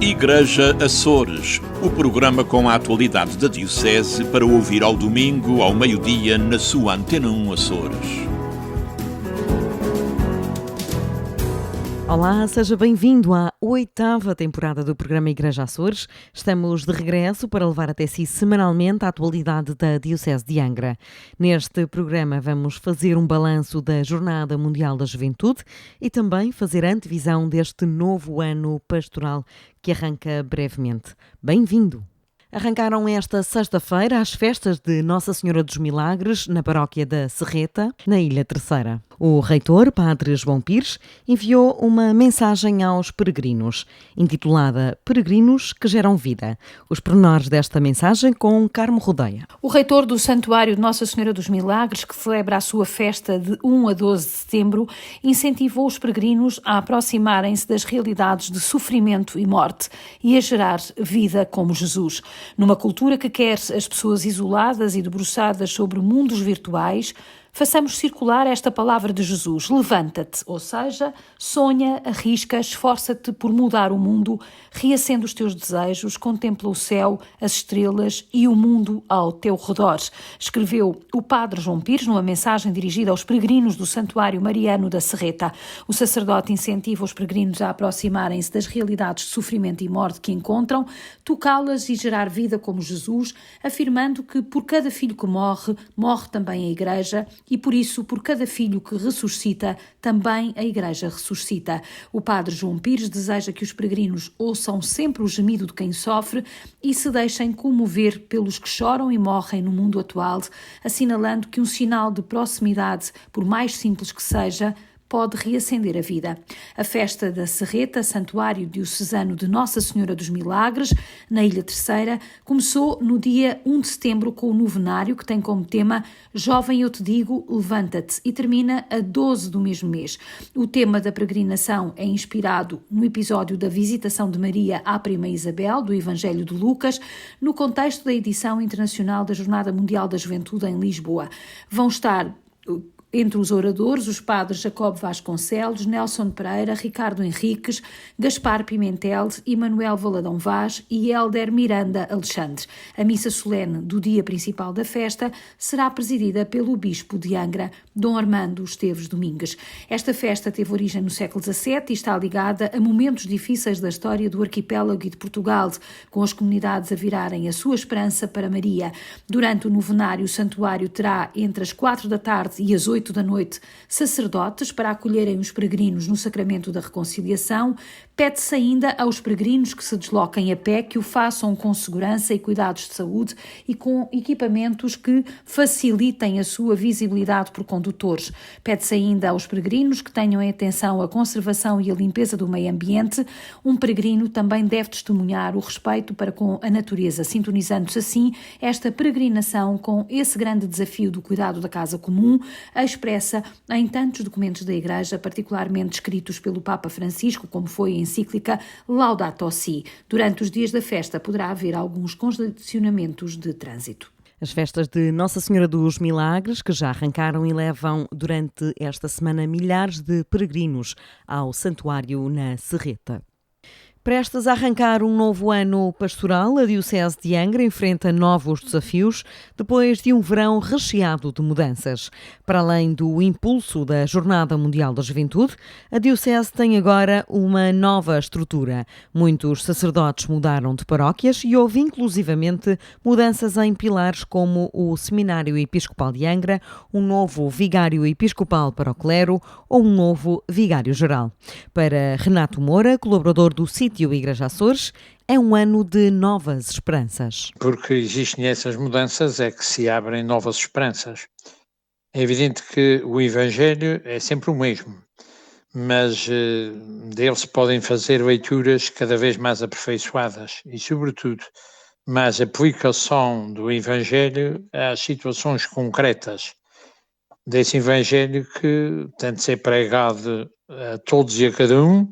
Igreja Açores, o programa com a atualidade da Diocese para ouvir ao domingo, ao meio-dia, na sua Antena 1 Açores. Olá, seja bem-vindo à 8ª temporada do programa Igreja Açores. Estamos de regresso para levar até si semanalmente a atualidade da Diocese de Angra. Neste programa vamos fazer um balanço da Jornada Mundial da Juventude e também fazer a antevisão deste novo ano pastoral que arranca brevemente. Bem-vindo! Arrancaram esta sexta-feira as festas de Nossa Senhora dos Milagres na paróquia da Serreta, na Ilha Terceira. O reitor, Padre João Pires, enviou uma mensagem aos peregrinos, intitulada Peregrinos que Geram Vida. Os pormenores desta mensagem com Carmo Rodeia. O reitor do Santuário de Nossa Senhora dos Milagres, que celebra a sua festa de 1 a 12 de setembro, incentivou os peregrinos a aproximarem-se das realidades de sofrimento e morte e a gerar vida como Jesus. Numa cultura que quer as pessoas isoladas e debruçadas sobre mundos virtuais, façamos circular esta palavra de Jesus: levanta-te, ou seja, sonha, arrisca, esforça-te por mudar o mundo, reacende os teus desejos, contempla o céu, as estrelas e o mundo ao teu redor. Escreveu o Padre João Pires numa mensagem dirigida aos peregrinos do Santuário Mariano da Serreta. O sacerdote incentiva os peregrinos a aproximarem-se das realidades de sofrimento e morte que encontram, tocá-las e gerar vida como Jesus, afirmando que por cada filho que morre, morre também a Igreja, e por isso, por cada filho que ressuscita, também a Igreja ressuscita. O Padre João Pires deseja que os peregrinos ouçam sempre o gemido de quem sofre e se deixem comover pelos que choram e morrem no mundo atual, assinalando que um sinal de proximidade, por mais simples que seja, pode reacender a vida. A festa da Serreta, Santuário Diocesano de Nossa Senhora dos Milagres, na Ilha Terceira, começou no dia 1 de setembro com o novenário, que tem como tema Jovem eu te digo, levanta-te, e termina a 12 do mesmo mês. O tema da peregrinação é inspirado no episódio da visitação de Maria à Prima Isabel, do Evangelho de Lucas, no contexto da edição internacional da Jornada Mundial da Juventude em Lisboa. Vão estar entre os oradores, os padres Jacob Vasconcelos, Nelson Pereira, Ricardo Henriques, Gaspar Pimentel, Emanuel Valadão Vaz e Hélder Miranda Alexandre. A missa solene do dia principal da festa será presidida pelo bispo de Angra, Dom Armando Esteves Domingues. Esta festa teve origem no século XVII e está ligada a momentos difíceis da história do arquipélago e de Portugal, com as comunidades a virarem a sua esperança para Maria. Durante o novenário, o santuário terá entre as 4 da tarde e as 8 da noite sacerdotes para acolherem os peregrinos no sacramento da reconciliação. Pede-se ainda aos peregrinos que se desloquem a pé que o façam com segurança e cuidados de saúde e com equipamentos que facilitem a sua visibilidade por condutores. Pede-se ainda aos peregrinos que tenham em atenção a conservação e a limpeza do meio ambiente. Um peregrino também deve testemunhar o respeito para com a natureza, sintonizando-se assim esta peregrinação com esse grande desafio do cuidado da casa comum, expressa em tantos documentos da Igreja, particularmente escritos pelo Papa Francisco, como foi a encíclica Laudato Si. Durante os dias da festa poderá haver alguns congestionamentos de trânsito. As festas de Nossa Senhora dos Milagres, que já arrancaram e levam durante esta semana milhares de peregrinos ao santuário na Serreta. Prestes a arrancar um novo ano pastoral, a Diocese de Angra enfrenta novos desafios depois de um verão recheado de mudanças. Para além do impulso da Jornada Mundial da Juventude, a Diocese tem agora uma nova estrutura. Muitos sacerdotes mudaram de paróquias e houve inclusivamente mudanças em pilares como o Seminário Episcopal de Angra, um novo Vigário Episcopal para o Clero ou um novo Vigário-Geral. Para Renato Moura, colaborador do sítio Igreja Açores, é um ano de novas esperanças. Porque existem essas mudanças é que se abrem novas esperanças. É evidente que o Evangelho é sempre o mesmo, mas dele se podem fazer leituras cada vez mais aperfeiçoadas e, sobretudo, mais aplicação do Evangelho às situações concretas desse Evangelho que tem de ser pregado a todos e a cada um,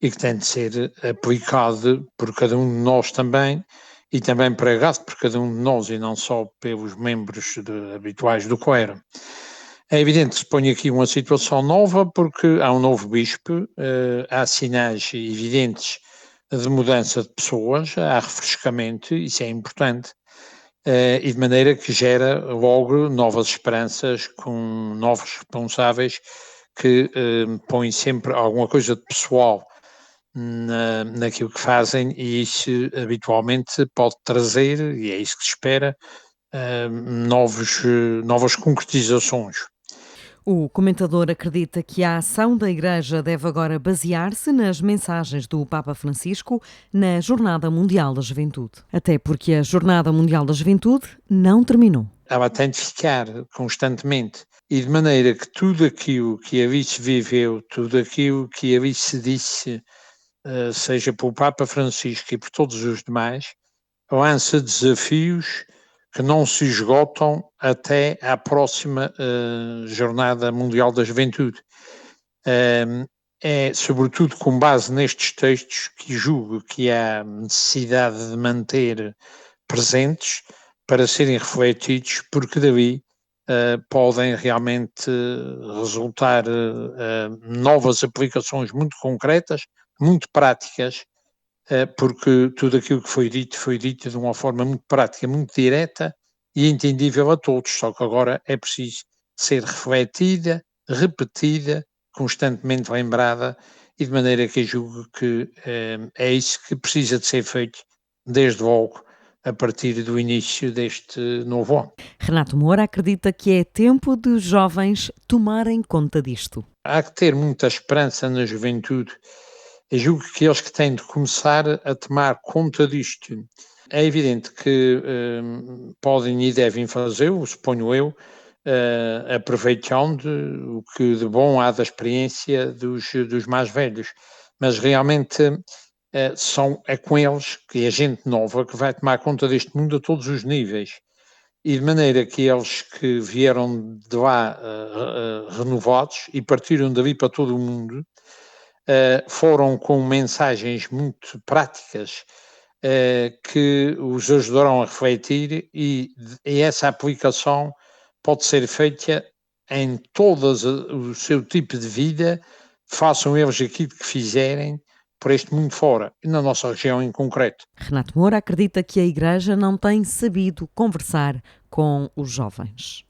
e que tem de ser aplicado por cada um de nós também, e também pregado por cada um de nós, e não só pelos membros habituais do clero. É evidente que se põe aqui uma situação nova, porque há um novo bispo, há sinais evidentes de mudança de pessoas, há refrescamento, isso é importante, e de maneira que gera logo novas esperanças com novos responsáveis que põem sempre alguma coisa de pessoal naquilo que fazem, e isso habitualmente pode trazer, e é isso que se espera, novas concretizações. O comentador acredita que a ação da Igreja deve agora basear-se nas mensagens do Papa Francisco na Jornada Mundial da Juventude. Até porque a Jornada Mundial da Juventude não terminou. Ela tem de ficar constantemente, e de maneira que tudo aquilo que ali se viveu, tudo aquilo que ali se disse, seja pelo Papa Francisco e por todos os demais, lança desafios que não se esgotam até à próxima Jornada Mundial da Juventude. É sobretudo com base nestes textos que julgo que há necessidade de manter presentes para serem refletidos, porque dali podem realmente resultar novas aplicações muito concretas, muito práticas, porque tudo aquilo que foi dito de uma forma muito prática, muito direta e entendível a todos, só que agora é preciso ser refletida, repetida, constantemente lembrada, e de maneira que eu julgo que é isso que precisa de ser feito desde logo, a partir do início deste novo ano. Renato Moura acredita que é tempo de os jovens tomarem conta disto. Há que ter muita esperança na juventude. Eu julgo que eles que têm de começar a tomar conta disto. É evidente que podem e devem fazê-lo, suponho eu, aproveitando o que de bom há da experiência dos mais velhos. Mas realmente é com eles, que é gente nova, que vai tomar conta deste mundo a todos os níveis. E de maneira que eles que vieram de lá renovados e partiram dali para todo o mundo, foram com mensagens muito práticas que os ajudarão a refletir, e essa aplicação pode ser feita em todo o seu tipo de vida, façam eles aquilo que fizerem por este mundo fora, e na nossa região em concreto. Renato Moura acredita que a Igreja não tem sabido conversar com os jovens.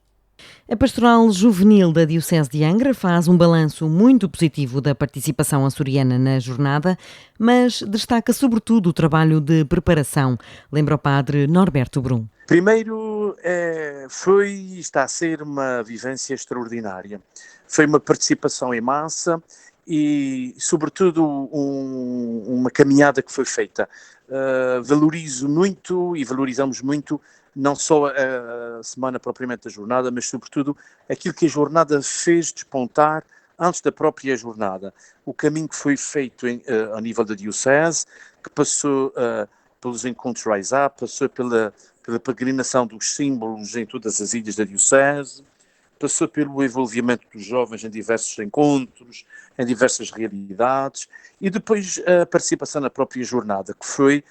A Pastoral Juvenil da Diocese de Angra faz um balanço muito positivo da participação açoriana na jornada, mas destaca sobretudo o trabalho de preparação, lembra o padre Norberto Brum. Primeiro, foi e está a ser uma vivência extraordinária. Foi uma participação em massa e, sobretudo, uma caminhada que foi feita. Valorizo muito e valorizamos muito não só a semana propriamente da jornada, mas sobretudo aquilo que a jornada fez despontar antes da própria jornada. O caminho que foi feito a nível da Diocese, que passou pelos encontros Rise Up, passou pela peregrinação dos símbolos em todas as ilhas da Diocese, passou pelo envolvimento dos jovens em diversos encontros, em diversas realidades, e depois a participação na própria jornada, que foi,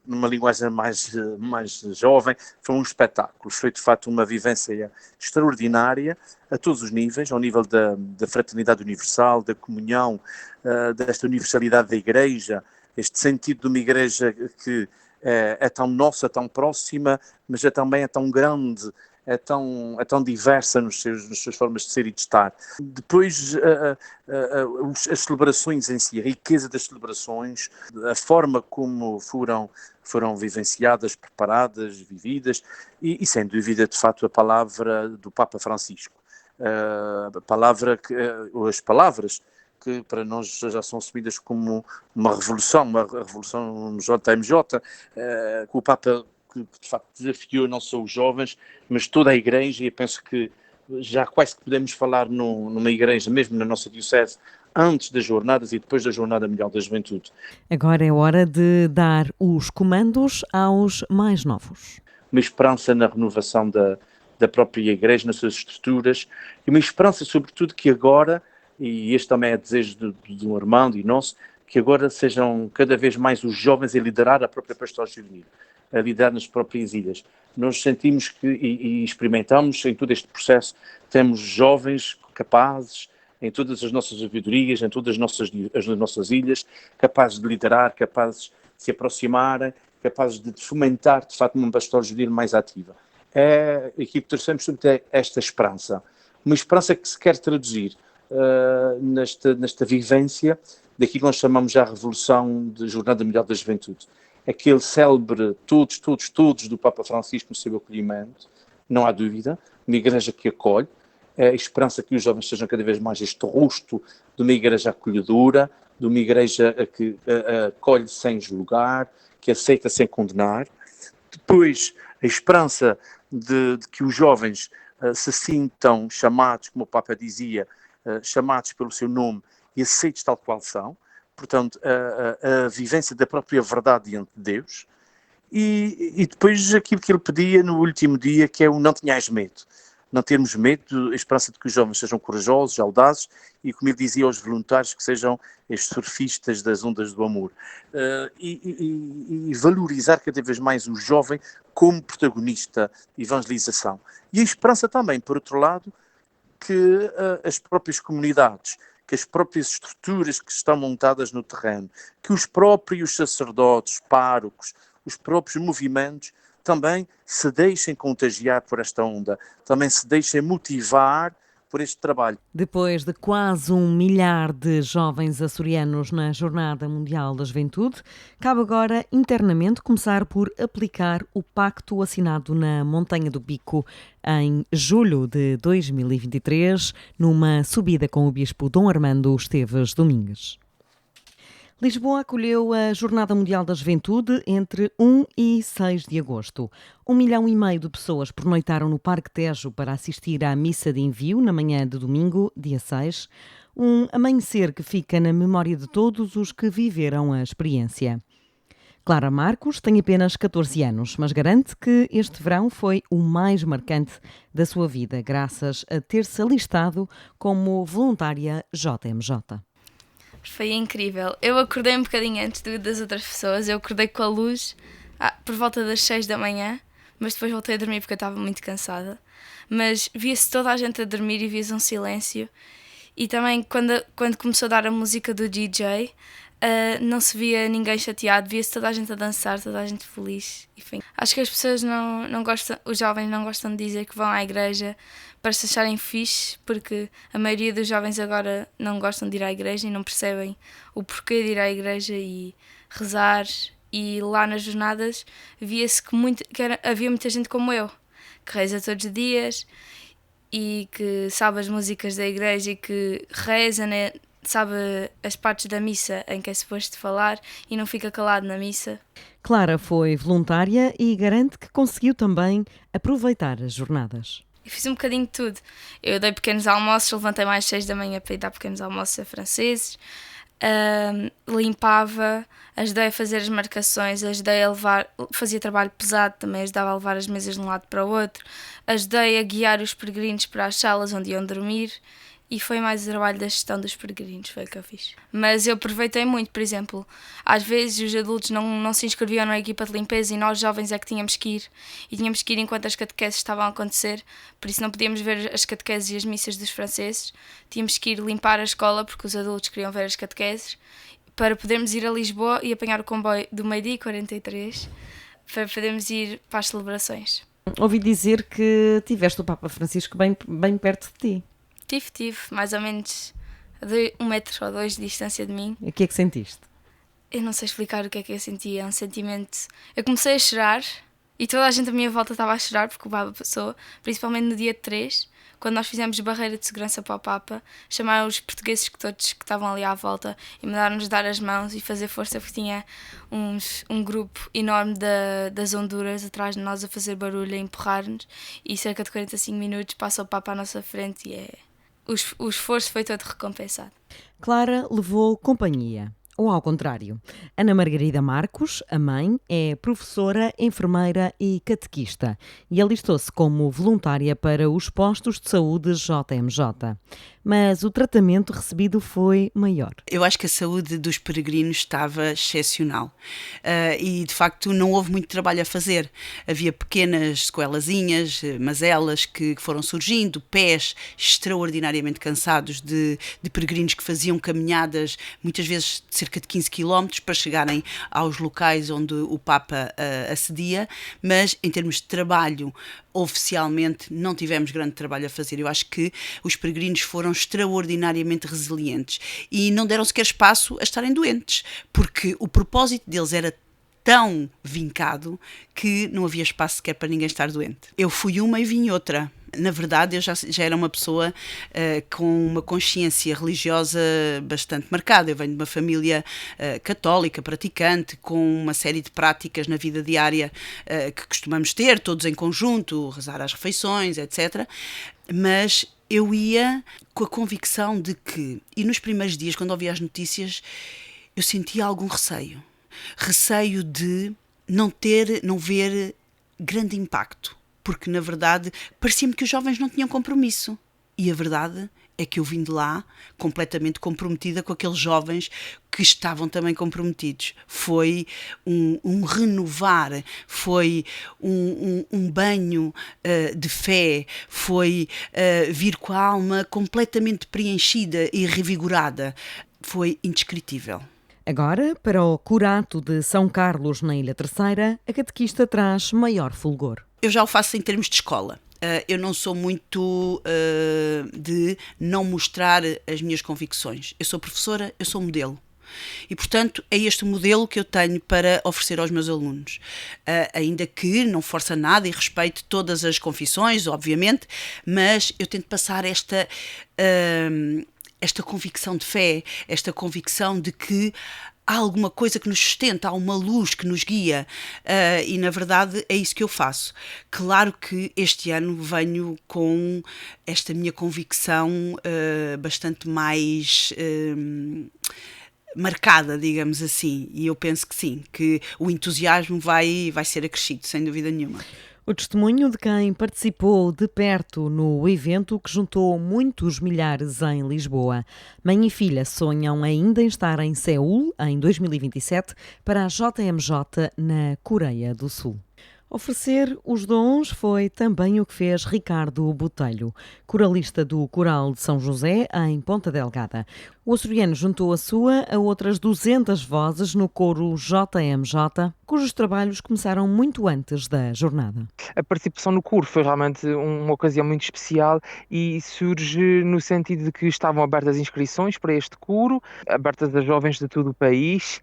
numa linguagem mais jovem, foi um espetáculo, foi de facto uma vivência extraordinária a todos os níveis, ao nível da fraternidade universal, da comunhão, desta universalidade da Igreja, este sentido de uma Igreja que é tão nossa, tão próxima, mas também é tão grande, é tão diversa nas suas formas de ser e de estar. Depois, as celebrações em si, a riqueza das celebrações, a forma como foram vivenciadas, preparadas, vividas, e sem dúvida, de facto, a palavra do Papa Francisco. As palavras que para nós já são assumidas como uma revolução JMJ, que o Papa, que de facto desafiou não só os jovens, mas toda a Igreja, e penso que já quase que podemos falar numa Igreja, mesmo na nossa Diocese, antes das jornadas e depois da Jornada Mundial da Juventude. Agora é hora de dar os comandos aos mais novos. Uma esperança na renovação da própria Igreja, nas suas estruturas, e uma esperança sobretudo que agora, e este também é desejo do Armando e nosso, que agora sejam cada vez mais os jovens a liderar a própria Pastoral Juvenil, a liderar nas próprias ilhas. Nós sentimos que, e experimentamos em todo este processo, temos jovens capazes, em todas as nossas ouvidorias, em todas as nossas ilhas, capazes de liderar, capazes de se aproximarem, capazes de fomentar, de facto, uma pastoral juvenil mais ativa. Aqui que trouxemos sobre esta esperança. Uma esperança que se quer traduzir nesta vivência daquilo que nós chamamos já a Revolução de Jornada Mundial da Juventude. Aquele célebre todos do Papa Francisco no seu acolhimento, não há dúvida, uma igreja que acolhe, a esperança que os jovens sejam cada vez mais este rosto de uma igreja acolhedora, de uma igreja que acolhe sem julgar, que aceita sem condenar. Depois, a esperança de que os jovens se sintam chamados, como o Papa dizia, chamados pelo seu nome e aceitos tal qual são. Portanto, a vivência da própria verdade diante de Deus. E depois aquilo que ele pedia no último dia, que é o não tenhais medo. Não termos medo, a esperança de que os jovens sejam corajosos, audazes e, como ele dizia aos voluntários, que sejam estes surfistas das ondas do amor. E valorizar cada vez mais o jovem como protagonista de evangelização. E a esperança também, por outro lado, que as próprias comunidades, que as próprias estruturas que estão montadas no terreno, que os próprios sacerdotes, párocos, os próprios movimentos também se deixem contagiar por esta onda, também se deixem motivar por este trabalho. Depois de quase 1 milhar de jovens açorianos na Jornada Mundial da Juventude, cabe agora internamente começar por aplicar o pacto assinado na Montanha do Bico em julho de 2023, numa subida com o bispo Dom Armando Esteves Domingues. Lisboa acolheu a Jornada Mundial da Juventude entre 1 e 6 de agosto. 1,5 milhão de pessoas pernoitaram no Parque Tejo para assistir à missa de envio na manhã de domingo, dia 6. Um amanhecer que fica na memória de todos os que viveram a experiência. Clara Marcos tem apenas 14 anos, mas garante que este verão foi o mais marcante da sua vida, graças a ter-se alistado como voluntária JMJ. Foi incrível. Eu acordei um bocadinho antes das outras pessoas. Eu acordei com a luz por volta das 6 da manhã, mas depois voltei a dormir porque eu estava muito cansada. Mas via-se toda a gente a dormir e via-se um silêncio. E também quando começou a dar a música do DJ, não se via ninguém chateado, via-se toda a gente a dançar, toda a gente feliz. Enfim, acho que as pessoas não gostam, os jovens não gostam de dizer que vão à igreja para se acharem fixe, porque a maioria dos jovens agora não gostam de ir à igreja e não percebem o porquê de ir à igreja e rezar. E lá nas jornadas via-se que havia muita gente como eu, que reza todos os dias e que sabe as músicas da igreja e que reza, né? Sabe as partes da missa em que é suposto falar e não fica calado na missa. Clara foi voluntária e garante que conseguiu também aproveitar as jornadas. Eu fiz um bocadinho de tudo. Eu dei pequenos almoços, levantei-me às 6 da manhã para ir dar pequenos almoços a franceses, limpava, ajudei a fazer as marcações, ajudei a levar, fazia trabalho pesado também, ajudava a levar as mesas de um lado para o outro, ajudei a guiar os peregrinos para as salas onde iam dormir. E foi mais o trabalho da gestão dos peregrinos, foi o que eu fiz. Mas eu aproveitei muito, por exemplo, às vezes os adultos não se inscreviam na equipa de limpeza e nós jovens é que tínhamos que ir. E tínhamos que ir enquanto as catequeses estavam a acontecer, por isso não podíamos ver as catequeses e as missas dos franceses. Tínhamos que ir limpar a escola, porque os adultos queriam ver as catequeses, para podermos ir a Lisboa e apanhar o comboio do meio-dia e 43, para podermos ir para as celebrações. Ouvi dizer que tiveste o Papa Francisco bem perto de ti. Tive, mais ou menos a 1 metro ou 2 de distância de mim. O que é que sentiste? Eu não sei explicar o que é que eu sentia, é um sentimento... Eu comecei a chorar e toda a gente à minha volta estava a chorar porque o Papa passou, principalmente no dia 3, quando nós fizemos barreira de segurança para o Papa, chamaram os portugueses todos que estavam ali à volta e mandaram-nos dar as mãos e fazer força porque tinha um grupo enorme das Honduras atrás de nós a fazer barulho, a empurrar-nos e cerca de 45 minutos passa o Papa à nossa frente e o esforço foi todo recompensado. Clara levou companhia. ou ao contrário? Ana Margarida Marcos, a mãe, é professora, enfermeira e catequista e alistou-se como voluntária para os postos de saúde JMJ. Mas o tratamento recebido foi maior. Eu acho que a saúde dos peregrinos estava excepcional e, de facto, não houve muito trabalho a fazer. Havia pequenas sequelazinhas, mazelas que foram surgindo, pés extraordinariamente cansados de peregrinos que faziam caminhadas, muitas vezes de cerca de 15 km, para chegarem aos locais onde o Papa acedia, mas em termos de trabalho, oficialmente não tivemos grande trabalho a fazer. Eu acho que os peregrinos foram extraordinariamente resilientes e não deram sequer espaço a estarem doentes, porque o propósito deles era tão vincado que não havia espaço sequer para ninguém estar doente. Eu fui uma e vim outra. Na verdade, eu já era uma pessoa com uma consciência religiosa bastante marcada. Eu venho de uma família católica, praticante, com uma série de práticas na vida diária que costumamos ter, todos em conjunto, rezar às refeições, etc. Mas eu ia com a convicção de que, e nos primeiros dias, quando ouvia as notícias, eu sentia algum receio. Receio de não ver grande impacto. Porque, na verdade, parecia-me que os jovens não tinham compromisso. E a verdade é que eu vim de lá completamente comprometida com aqueles jovens que estavam também comprometidos. Foi um renovar, foi um banho de fé, foi vir com a alma completamente preenchida e revigorada. Foi indescritível. Agora, para o Curato de São Carlos, na Ilha Terceira, a catequista traz maior fulgor. Eu já o faço em termos de escola. Eu não sou muito de não mostrar as minhas convicções. Eu sou professora, eu sou modelo. E, portanto, é este o modelo que eu tenho para oferecer aos meus alunos. Ainda que não força nada e respeite todas as confissões, obviamente, mas eu tento passar esta convicção de fé, esta convicção de que há alguma coisa que nos sustenta, há uma luz que nos guia e, na verdade, é isso que eu faço. Claro que este ano venho com esta minha convicção bastante mais marcada, digamos assim, e eu penso que sim, que o entusiasmo vai ser acrescido, sem dúvida nenhuma. O testemunho de quem participou de perto no evento que juntou muitos milhares em Lisboa. Mãe e filha sonham ainda em estar em Seul em 2027 para a JMJ na Coreia do Sul. Oferecer os dons foi também o que fez Ricardo Botelho, coralista do Coral de São José, em Ponta Delgada. O açoriano juntou a sua a outras 200 vozes no coro JMJ, cujos trabalhos começaram muito antes da jornada. A participação no coro foi realmente uma ocasião muito especial e surge no sentido de que estavam abertas inscrições para este coro, abertas a jovens de todo o país,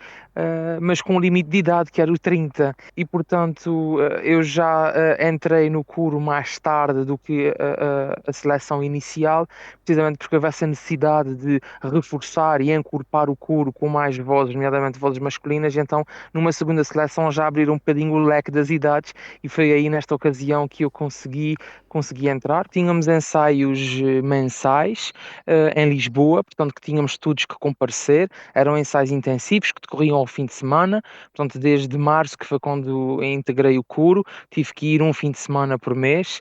mas com um limite de idade que era o 30 e, portanto, eu já entrei no coro mais tarde do que a seleção inicial, precisamente porque houve essa necessidade de reforçar e encorpar o coro com mais vozes, nomeadamente vozes masculinas, e então numa segunda seleção já abriram um bocadinho o leque das idades e foi aí nesta ocasião que eu consegui entrar. Tínhamos ensaios mensais em Lisboa, portanto que tínhamos todos que comparecer, eram ensaios intensivos que decorriam ao fim de semana, portanto desde março, que foi quando integrei o coro, tive que ir um fim de semana por mês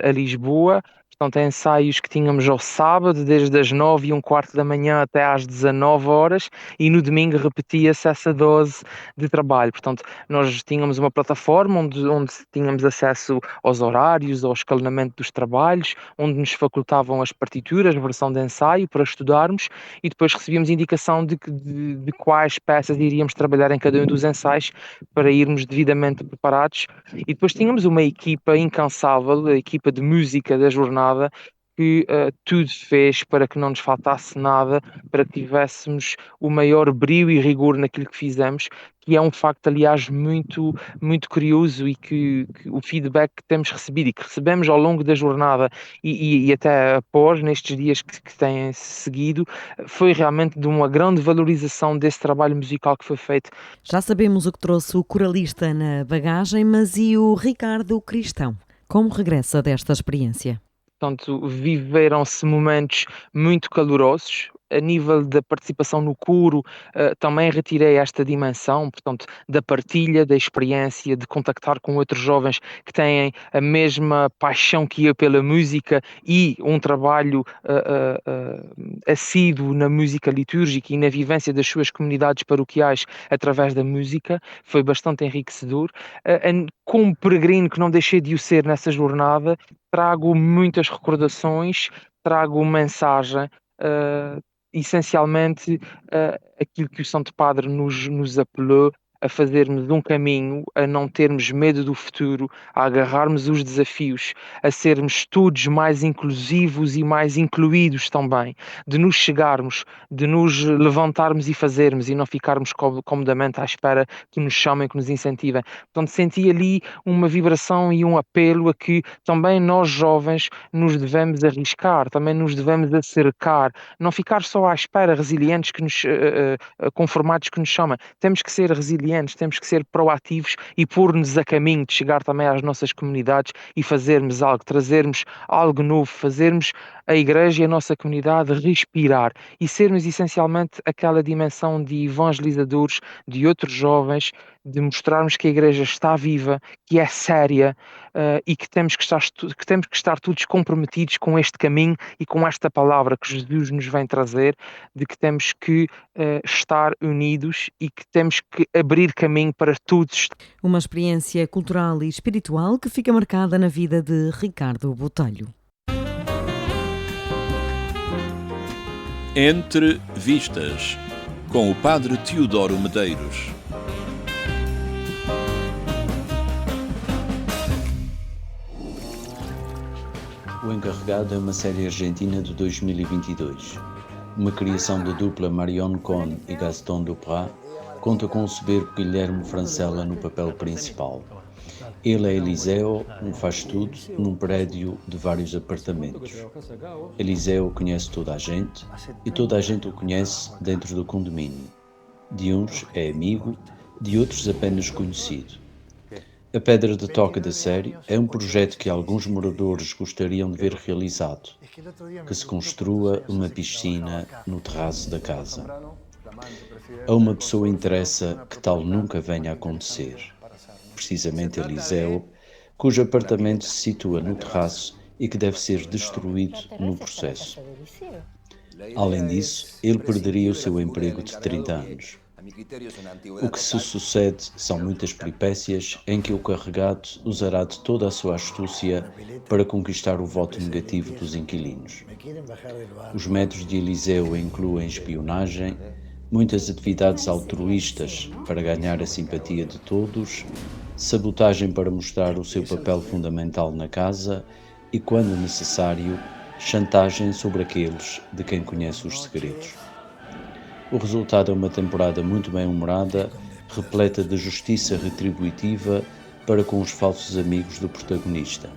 a Lisboa. Portanto, ensaios que tínhamos ao sábado, desde as 9h15 da manhã até às 19 horas, e no domingo repetia-se essa dose de trabalho. Portanto, nós tínhamos uma plataforma onde tínhamos acesso aos horários, ao escalonamento dos trabalhos, onde nos facultavam as partituras, a versão de ensaio para estudarmos, e depois recebíamos indicação de quais peças iríamos trabalhar em cada um dos ensaios para irmos devidamente preparados. E depois tínhamos uma equipa incansável, a equipa de música da jornada, que tudo fez para que não nos faltasse nada, para que tivéssemos o maior brio e rigor naquilo que fizemos, que é um facto, aliás, muito, muito curioso, e que o feedback que temos recebido e que recebemos ao longo da jornada e até após, nestes dias que têm seguido, foi realmente de uma grande valorização desse trabalho musical que foi feito. Já sabemos o que trouxe o coralista na bagagem, mas e o Ricardo Cristão? Como regressa desta experiência? Portanto, viveram-se momentos muito calorosos, a nível da participação no coro, também retirei esta dimensão, portanto, da partilha, da experiência, de contactar com outros jovens que têm a mesma paixão que eu pela música e um trabalho assíduo na música litúrgica e na vivência das suas comunidades paroquiais através da música. Foi bastante enriquecedor. Como peregrino, que não deixei de o ser nessa jornada, trago muitas recordações, trago mensagem, essencialmente aquilo que o Santo Padre nos apelou a fazermos um caminho, a não termos medo do futuro, a agarrarmos os desafios, a sermos todos mais inclusivos e mais incluídos também, de nos chegarmos, de nos levantarmos e fazermos e não ficarmos comodamente à espera que nos chamem, que nos incentivem. Portanto, senti ali uma vibração e um apelo a que também nós jovens nos devemos arriscar, também nos devemos acercar, não ficar só à espera, resilientes, conformados que nos chamam. Temos que ser resilientes, temos que ser proativos e pôr-nos a caminho de chegar também às nossas comunidades e fazermos algo, trazermos algo novo, fazermos a Igreja e a nossa comunidade respirar e sermos essencialmente aquela dimensão de evangelizadores, de outros jovens, de mostrarmos que a Igreja está viva, que é séria, e que temos que estar todos comprometidos com este caminho e com esta palavra que Jesus nos vem trazer, de que temos que estar unidos e que temos que abrir caminho para todos. Uma experiência cultural e espiritual que fica marcada na vida de Ricardo Botelho. Entre Vistas, com o Padre Teodoro Medeiros. O Encarregado é uma série argentina de 2022. Uma criação da dupla Marion Cohn e Gaston Duprat, conta com o soberbo Guilherme Francella no papel principal. Ele é Eliseu, um faz-tudo, num prédio de vários apartamentos. Eliseu conhece toda a gente e toda a gente o conhece dentro do condomínio. De uns é amigo, de outros apenas conhecido. A pedra de toque da série é um projeto que alguns moradores gostariam de ver realizado, que se construa uma piscina no terraço da casa. A uma pessoa interessa que tal nunca venha a acontecer. Precisamente Eliseu, cujo apartamento se situa no terraço e que deve ser destruído no processo. Além disso, ele perderia o seu emprego de 30 anos. O que se sucede são muitas peripécias em que o carregado usará de toda a sua astúcia para conquistar o voto negativo dos inquilinos. Os métodos de Eliseu incluem espionagem, muitas atividades altruístas para ganhar a simpatia de todos, sabotagem para mostrar o seu papel fundamental na casa e, quando necessário, chantagem sobre aqueles de quem conhece os segredos. O resultado é uma temporada muito bem humorada, repleta de justiça retributiva para com os falsos amigos do protagonista.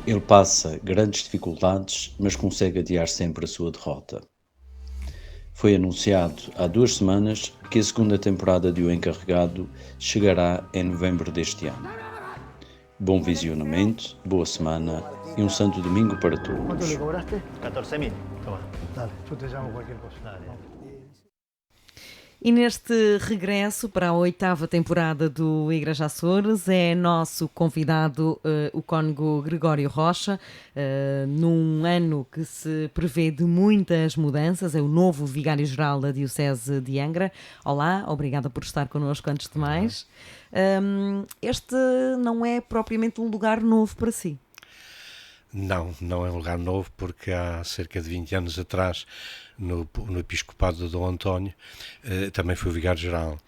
Ele passa grandes dificuldades, mas consegue adiar sempre a sua derrota. Foi anunciado há 2 semanas que a segunda temporada de O Encarregado chegará em novembro deste ano. Bom visionamento, boa semana e um santo domingo para todos. ¿Cuánto le cobraste? 14.000. Toma. Dale, yo te llamo cualquier cosa. Dale. E neste regresso para a 8ª temporada do Igreja Açores é nosso convidado o cônego Gregório Rocha, num ano que se prevê de muitas mudanças, é o novo Vigário-Geral da Diocese de Angra. Olá, obrigada por estar connosco antes de mais. Este não é propriamente um lugar novo para si. Não é um lugar novo, porque há cerca de 20 anos atrás, no Episcopado de Dom António, também fui o Vigário-Geral.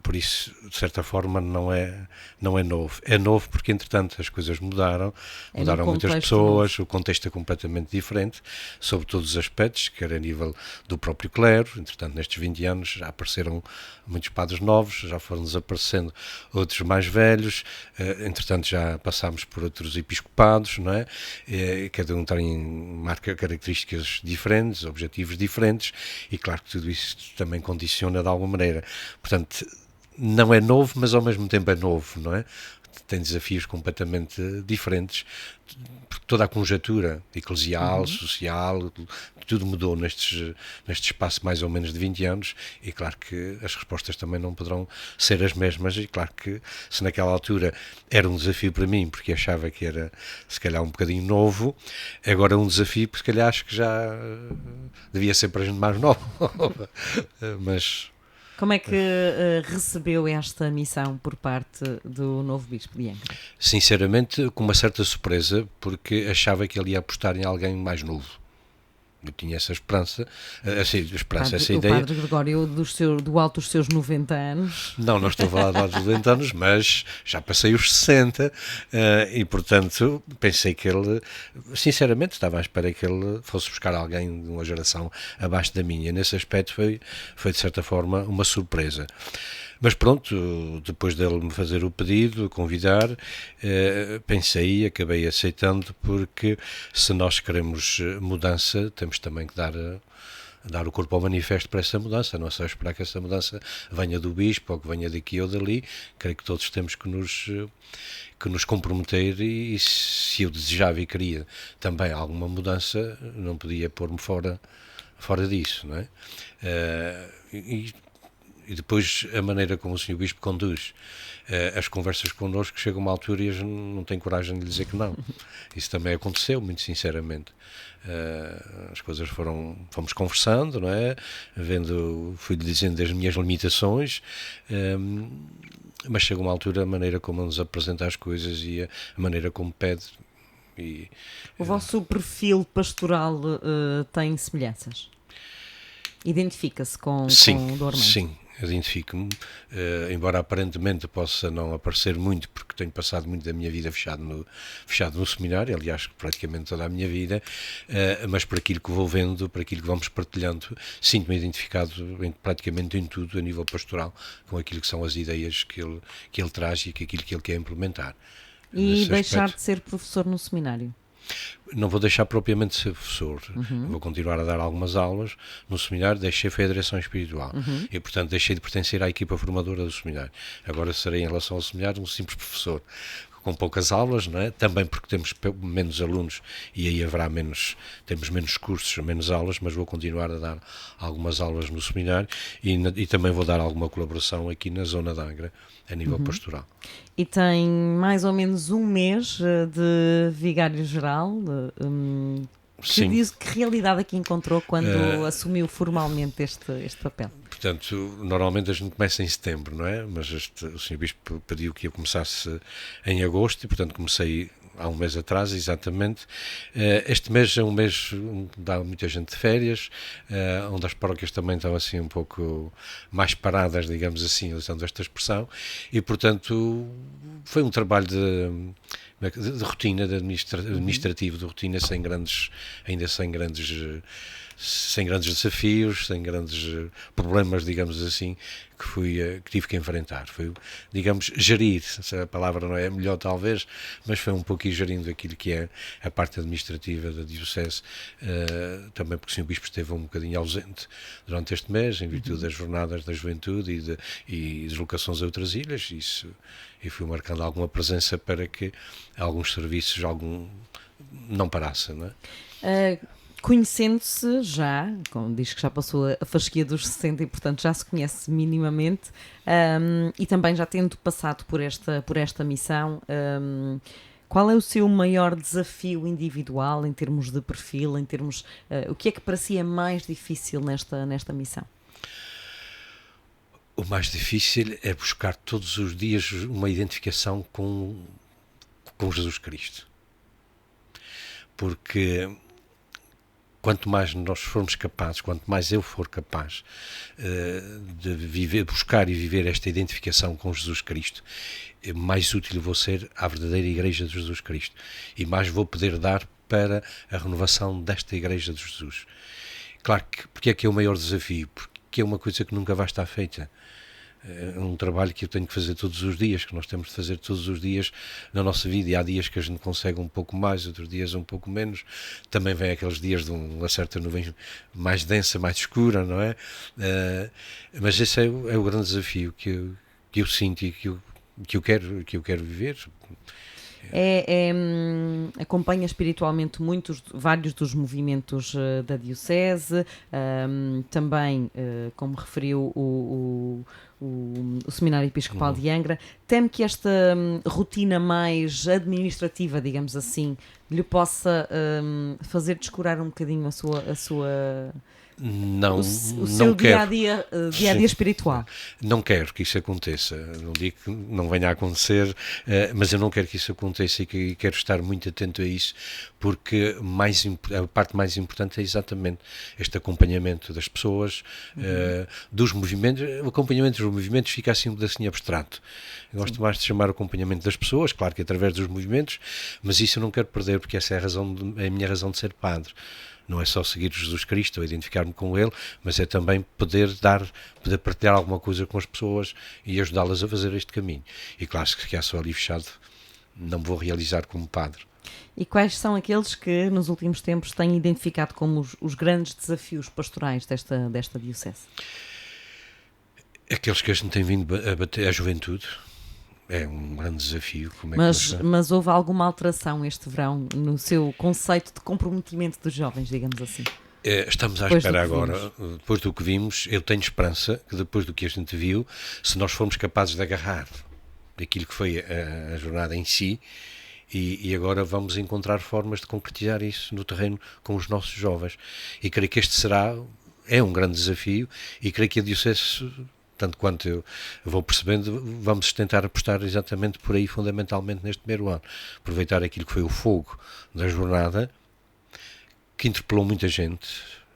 Por isso, de certa forma, não é novo. É novo porque, entretanto, as coisas mudaram muitas pessoas, o contexto é completamente diferente, sobre todos os aspectos, quer a nível do próprio clero. Entretanto, nestes 20 anos já apareceram muitos padres novos, já foram desaparecendo outros mais velhos, entretanto já passámos por outros episcopados, não é? Cada um marca características diferentes, objetivos diferentes, e claro que tudo isso também condiciona de alguma maneira. Portanto, não é novo, mas ao mesmo tempo é novo, não é? tem desafios completamente diferentes, porque toda a conjuntura eclesial, social, tudo mudou neste espaço mais ou menos de 20 anos, e claro que as respostas também não poderão ser as mesmas, e claro que se naquela altura era um desafio para mim, porque achava que era se calhar um bocadinho novo, agora é um desafio porque se calhar acho que já devia ser para a gente mais nova. Mas... Como é que recebeu esta missão por parte do novo Bispo de Angra? Sinceramente, com uma certa surpresa, porque achava que ele ia apostar em alguém mais novo. Eu tinha essa esperança, essa ideia. O Padre Gregório, do alto dos seus 90 anos... Não estou a falar dos 90 anos, mas já passei os 60 e, portanto, pensei que ele, sinceramente, estava à espera que ele fosse buscar alguém de uma geração abaixo da minha. Nesse aspecto foi de certa forma, uma surpresa. Mas pronto, depois dele me fazer o pedido, convidar, pensei e acabei aceitando, porque se nós queremos mudança, temos também que dar o corpo ao manifesto para essa mudança, não é só esperar que essa mudança venha do Bispo ou que venha daqui ou dali. Creio que todos temos que nos comprometer, e se eu desejava e queria também alguma mudança, não podia pôr-me fora disso, não é? E depois a maneira como o Sr. Bispo conduz as conversas connosco, chega uma altura e a gente não tem coragem de lhe dizer que não. Isso também aconteceu, muito sinceramente. As coisas fomos conversando, não é? Fui-lhe dizendo das minhas limitações, mas chega uma altura, a maneira como nos apresenta as coisas e a maneira como pede. O vosso perfil pastoral tem semelhanças? Identifica-se com o do Armando? Sim, identifico-me, embora aparentemente possa não aparecer muito, porque tenho passado muito da minha vida fechado no seminário, aliás, praticamente toda a minha vida, mas por aquilo que vou vendo, por aquilo que vamos partilhando, sinto-me identificado praticamente em tudo, a nível pastoral, com aquilo que são as ideias que ele traz e aquilo que ele quer implementar. E deixar de ser professor no seminário? Não vou deixar propriamente de ser professor, vou continuar a dar algumas aulas no seminário. Foi a direção espiritual e, portanto, deixei de pertencer à equipa formadora do seminário. Agora serei, em relação ao seminário, um simples professor, com poucas aulas, não é? Também porque temos menos alunos e aí temos menos cursos, menos aulas, mas vou continuar a dar algumas aulas no seminário e também vou dar alguma colaboração aqui na zona de Angra, a nível pastoral. E tem mais ou menos um mês de vigário-geral. Que realidade é que encontrou quando assumiu formalmente este papel? Portanto, normalmente a gente começa em setembro, não é? Mas o Sr. Bispo pediu que eu começasse em agosto e, portanto, comecei há um mês atrás, exatamente. Este mês é um mês onde dá muita gente de férias, onde as paróquias também estão assim um pouco mais paradas, digamos assim, usando esta expressão, e, portanto, foi um trabalho de rotina, administrativo, de rotina, sem grandes desafios, sem grandes problemas, digamos assim, que tive que enfrentar. Foi, digamos, gerir, a palavra não é a melhor talvez, mas foi um pouco ir gerindo aquilo que é a parte administrativa da Diocese, também porque o Sr. Bispo esteve um bocadinho ausente durante este mês, em virtude das jornadas da juventude e deslocações a outras ilhas, e fui marcando alguma presença para que alguns serviços não parassem, não é? Conhecendo-se já, como diz que já passou a fasquia dos 60 e, portanto, já se conhece minimamente, e também já tendo passado por esta missão, qual é o seu maior desafio individual em termos de perfil, o que é que para si é mais difícil nesta missão? O mais difícil é buscar todos os dias uma identificação com Jesus Cristo. Porque quanto mais nós formos capazes, quanto mais eu for capaz de buscar e viver esta identificação com Jesus Cristo, mais útil vou ser à verdadeira Igreja de Jesus Cristo e mais vou poder dar para a renovação desta Igreja de Jesus. Claro que, porque é que é o maior desafio? Porque é uma coisa que nunca vai estar feita. É um trabalho que eu tenho que fazer todos os dias, que nós temos de fazer todos os dias na nossa vida, e há dias que a gente consegue um pouco mais, outros dias um pouco menos. Também vem aqueles dias de uma certa nuvem mais densa, mais escura, não é? Mas esse é o grande desafio que eu sinto e que eu que eu quero viver. Acompanha espiritualmente vários dos movimentos da Diocese, também, como referiu o Seminário Episcopal de Angra. Teme que esta rotina mais administrativa, digamos assim, lhe possa fazer descurar um bocadinho o seu dia-a-dia espiritual? Não quero que isso aconteça, não digo que não venha a acontecer, mas eu não quero que isso aconteça e quero estar muito atento a isso, porque a parte mais importante é exatamente este acompanhamento das pessoas, dos movimentos. O acompanhamento dos movimentos fica assim um pedacinho abstrato. Eu gosto mais de chamar o acompanhamento das pessoas, claro que através dos movimentos, mas isso eu não quero perder, porque essa é a minha razão de ser padre. Não é só seguir Jesus Cristo ou identificar-me com Ele, mas é também poder partilhar alguma coisa com as pessoas e ajudá-las a fazer este caminho. E claro, se ficar só ali fechado, não vou realizar como padre. E quais são aqueles que nos últimos tempos têm identificado como os grandes desafios pastorais desta diocese? Aqueles que a gente tem vindo a bater, a juventude. É um grande desafio. Mas houve alguma alteração este verão no seu conceito de comprometimento dos jovens, digamos assim? Estamos à espera agora, depois do que vimos. Eu tenho esperança que depois do que a gente viu, se nós formos capazes de agarrar aquilo que foi a jornada em si, e agora vamos encontrar formas de concretizar isso no terreno com os nossos jovens. E creio que este é um grande desafio, e creio que a Diocese, tanto quanto eu vou percebendo, vamos tentar apostar exatamente por aí, fundamentalmente neste primeiro ano. Aproveitar aquilo que foi o fogo da jornada, que interpelou muita gente,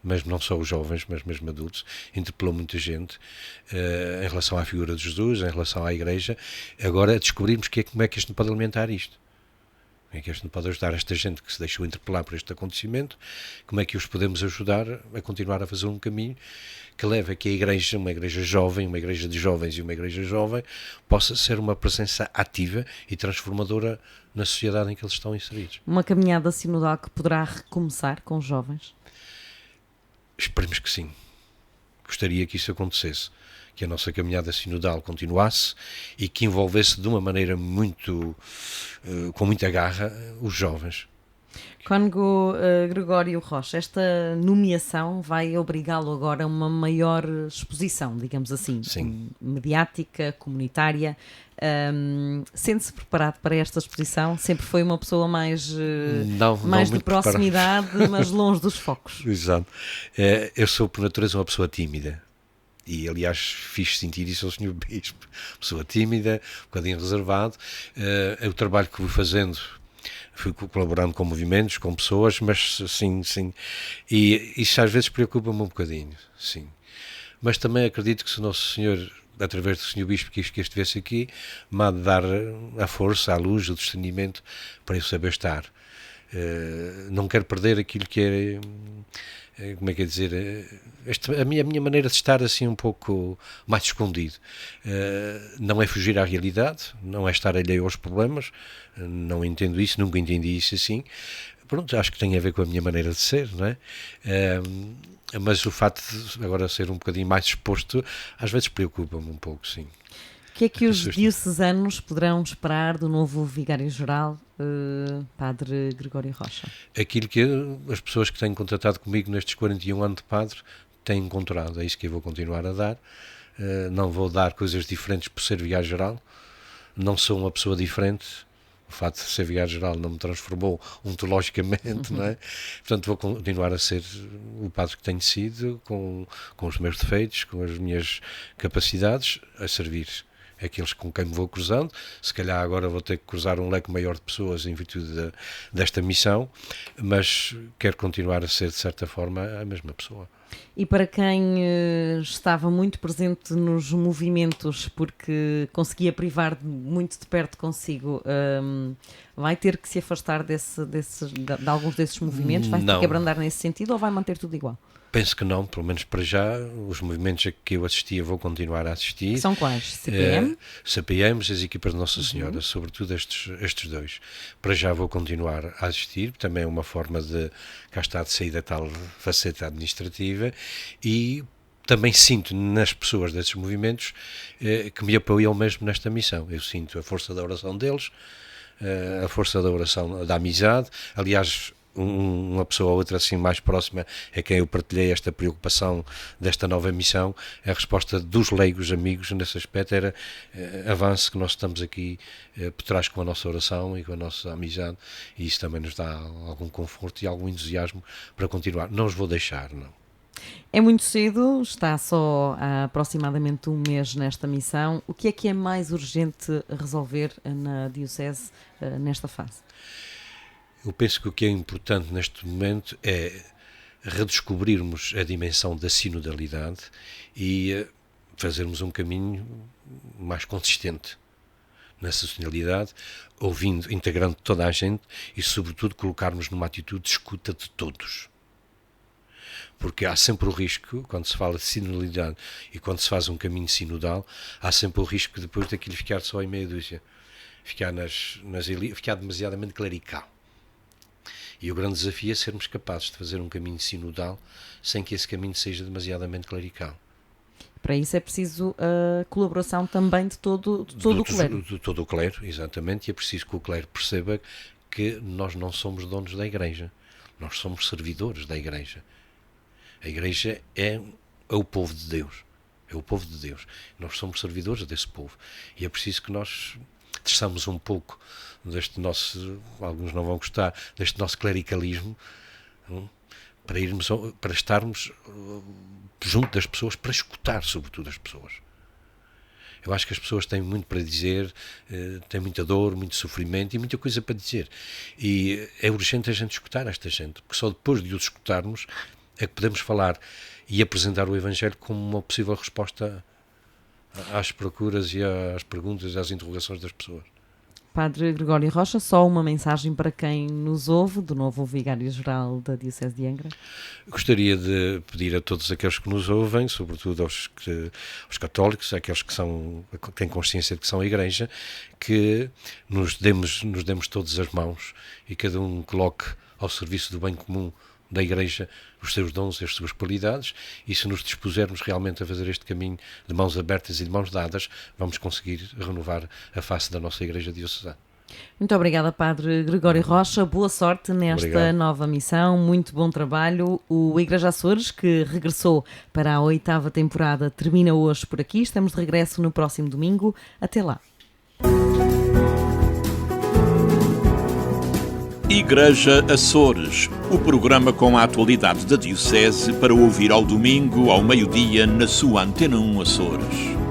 mas não só os jovens, mas mesmo adultos, interpelou muita gente em relação à figura de Jesus, em relação à Igreja. Agora descobrimos como é que isto pode alimentar isto. Como é que isto não pode ajudar esta gente que se deixou interpelar por este acontecimento? Como é que os podemos ajudar a continuar a fazer um caminho que leve a que a Igreja, uma Igreja jovem, uma Igreja de jovens e uma Igreja jovem, possa ser uma presença ativa e transformadora na sociedade em que eles estão inseridos? Uma caminhada sinodal que poderá recomeçar com os jovens? Esperemos que sim. Gostaria que isso acontecesse. Que a nossa caminhada sinodal continuasse e que envolvesse de uma maneira com muita garra, os jovens. Cônego Gregório Rocha, esta nomeação vai obrigá-lo agora a uma maior exposição, digamos assim, mediática, comunitária. Sente-se preparado para esta exposição? Sempre foi uma pessoa mais de proximidade, mas longe dos focos. Exato. Eu sou, por natureza, uma pessoa tímida. E, aliás, fiz sentir isso ao Sr. Bispo. Pessoa tímida, um bocadinho reservado. O trabalho que fui fazendo, fui colaborando com movimentos, com pessoas, mas sim. E isso às vezes preocupa-me um bocadinho, sim. Mas também acredito que se o Nosso Senhor, através do Sr. Bispo, quis que estivesse aqui, me há de dar a força, a luz, o discernimento para eu saber estar. Não quero perder aquilo que é... Como é que é dizer, a minha maneira de estar assim um pouco mais escondido. Não é fugir à realidade, não é estar alheio aos problemas, não entendo isso, nunca entendi isso assim. Pronto, acho que tem a ver com a minha maneira de ser, não é? Mas o facto de agora ser um bocadinho mais exposto, às vezes preocupa-me um pouco, sim. O que é que os diocesanos poderão esperar do novo vigário-geral, Padre Gregório Rocha? Aquilo que as pessoas que têm contatado comigo nestes 41 anos de padre têm encontrado, é isso que eu vou continuar a dar. Não vou dar coisas diferentes por ser vigário-geral, não sou uma pessoa diferente. O facto de ser vigário-geral não me transformou ontologicamente, não é? Portanto, vou continuar a ser o padre que tenho sido, com os meus defeitos, com as minhas capacidades, a servir aqueles com quem me vou cruzando. Se calhar agora vou ter que cruzar um leque maior de pessoas em virtude desta missão, mas quero continuar a ser, de certa forma, a mesma pessoa. E para quem estava muito presente nos movimentos, porque conseguia privar muito de perto consigo, vai ter que se afastar de alguns desses movimentos? Vai ter que abrandar nesse sentido ou vai manter tudo igual? Penso que não, pelo menos para já. Os movimentos a que eu assistia vou continuar a assistir. São quais? CPM? CPMs, as equipas de Nossa Senhora, sobretudo estes dois. Para já vou continuar a assistir, também é uma forma de, cá está, de sair da tal faceta administrativa, e também sinto nas pessoas desses movimentos que me apoiam mesmo nesta missão. Eu sinto a força da oração deles, a força da oração da amizade. Aliás, uma pessoa ou outra assim mais próxima é quem eu partilhei esta preocupação desta nova missão. A resposta dos leigos amigos nesse aspecto era avance, que nós estamos aqui por trás com a nossa oração e com a nossa amizade, e isso também nos dá algum conforto e algum entusiasmo para continuar. Não os vou deixar, não. É muito cedo, está só há aproximadamente um mês nesta missão. O que é mais urgente resolver na Diocese nesta fase? Eu penso que o que é importante neste momento é redescobrirmos a dimensão da sinodalidade e fazermos um caminho mais consistente nessa sinodalidade, ouvindo, integrando toda a gente e, sobretudo, colocarmos numa atitude de escuta de todos. Porque há sempre o risco, quando se fala de sinodalidade e quando se faz um caminho sinodal, há sempre o risco depois daquilo ficar só em meia dúzia, ficar ficar demasiadamente clerical. E o grande desafio é sermos capazes de fazer um caminho sinodal sem que esse caminho seja demasiadamente clerical. Para isso é preciso a colaboração também de todo o clero. De todo o clero, exatamente, e é preciso que o clero perceba que nós não somos donos da Igreja, nós somos servidores da Igreja. A Igreja é o povo de Deus, é o povo de Deus. Nós somos servidores desse povo e é preciso que nós testamos um pouco deste nosso, alguns não vão gostar, deste nosso clericalismo, para estarmos junto das pessoas, para escutar sobretudo as pessoas. Eu acho que as pessoas têm muito para dizer, têm muita dor, muito sofrimento e muita coisa para dizer. E é urgente a gente escutar esta gente, porque só depois de os escutarmos é que podemos falar e apresentar o Evangelho como uma possível resposta às procuras e às perguntas e às interrogações das pessoas. Padre Gregório Rocha, só uma mensagem para quem nos ouve, do novo Vigário-Geral da Diocese de Angra. Gostaria de pedir a todos aqueles que nos ouvem, sobretudo aos católicos, àqueles que têm consciência de que são a Igreja, que nos demos todas as mãos e cada um coloque ao serviço do bem comum da Igreja os seus dons e as suas qualidades, e se nos dispusermos realmente a fazer este caminho de mãos abertas e de mãos dadas, vamos conseguir renovar a face da nossa Igreja diocesana. Muito obrigada, Padre Gregório Rocha. Boa sorte nesta nova missão. Muito bom trabalho. O Igreja Açores, que regressou para a 8ª temporada, termina hoje por aqui. Estamos de regresso no próximo domingo. Até lá. Igreja Açores, o programa com a atualidade da Diocese para ouvir ao domingo, ao meio-dia, na sua Antena 1 Açores.